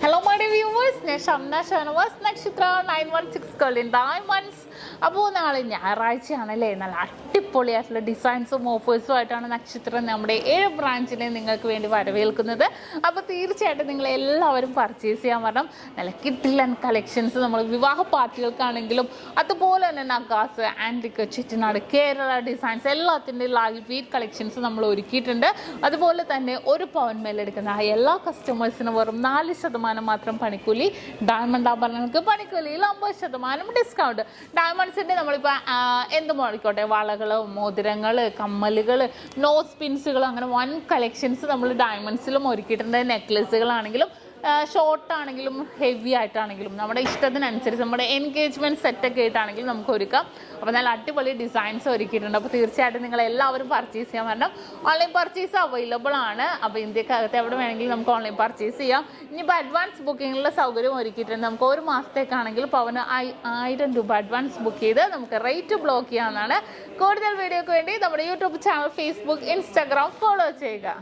Hello my dear viewers, SHAMNA Nakshathra 916 Golden Diamonds. അപ്പോൾ നാളെ ഞായറാഴ്ചയാണല്ലേ, നല്ല അടിപൊളിയായിട്ടുള്ള ഡിസൈൻസും ഓഫേഴ്സും ആയിട്ടാണ് നക്ഷത്രം നമ്മുടെ 7 ബ്രാഞ്ചിനെ നിങ്ങൾക്ക് വേണ്ടി വരവേൽക്കുന്നത്. അപ്പോൾ തീർച്ചയായിട്ടും നിങ്ങളെല്ലാവരും പർച്ചേസ് ചെയ്യാൻ വരണം. നല്ല കിഡിലൻ കളക്ഷൻസ് നമ്മൾ വിവാഹ പാർട്ടികൾക്കാണെങ്കിലും അതുപോലെ തന്നെ നഗാസ്, ആൻറ്റിക്, ചെട്ടിനാട്, കേരള ഡിസൈൻസ് എല്ലാത്തിൻ്റെ ലൈവ് വെയ്റ്റ് കളക്ഷൻസ് നമ്മൾ ഒരുക്കിയിട്ടുണ്ട്. അതുപോലെ തന്നെ ഒരു പവൻ മേലെടുക്കുന്ന എല്ലാ കസ്റ്റമേഴ്സിനും വെറും 4% മാത്രം പണിക്കൂലി. ഡയമണ്ട് ആഭരണങ്ങൾക്ക് പണിക്കൂലിയിൽ 50% ഡിസ്കൗണ്ട്. ഡയമണ്ട്സിൻ്റെ നമ്മളിപ്പോൾ എന്ത് മോളിക്കോട്ടെ, വളകൾ, മോതിരങ്ങൾ, കമ്മലുകൾ, നോസ് പിൻസുകൾ, അങ്ങനെ 1 കളക്ഷൻസ് നമ്മൾ ഡയമണ്ട്സിലും ഒരുക്കിയിട്ടുണ്ട്. നെക്ലസുകളാണെങ്കിലും ഷോർട്ട് ആണെങ്കിലും ഹെവി ആയിട്ടാണെങ്കിലും നമ്മുടെ ഇഷ്ടത്തിനനുസരിച്ച് നമ്മുടെ എൻഗേജ്മെൻറ്റ് സെറ്റൊക്കെ ആയിട്ടാണെങ്കിലും നമുക്ക് ഒരുക്കാം. അപ്പോൾ നല്ല അടിപൊളി ഡിസൈൻസ് ഒരുക്കിയിട്ടുണ്ട്. അപ്പോൾ തീർച്ചയായിട്ടും നിങ്ങൾ എല്ലാവരും പർച്ചേസ് ചെയ്യാൻ വരണം. ഓൺലൈൻ പർച്ചേസ് അവൈലബിൾ ആണ്. അപ്പോൾ ഇന്ത്യക്കകത്ത് എവിടെ വേണമെങ്കിലും നമുക്ക് ഓൺലൈൻ പർച്ചേസ് ചെയ്യാം. ഇനിയിപ്പോൾ അഡ്വാൻസ് ബുക്കിങ്ങിനുള്ള സൗകര്യം ഒരുക്കിയിട്ടുണ്ട്. നമുക്ക് 1 മാസത്തേക്കാണെങ്കിൽ പവന് 1000 രൂപ അഡ്വാൻസ് ബുക്ക് ചെയ്ത് നമുക്ക് റേറ്റ് ബ്ലോക്ക് ചെയ്യാവുന്നതാണ്. കൂടുതൽ വീഡിയോക്ക് വേണ്ടി നമ്മുടെ YouTube channel, Facebook, Instagram follow ചെയ്യുക.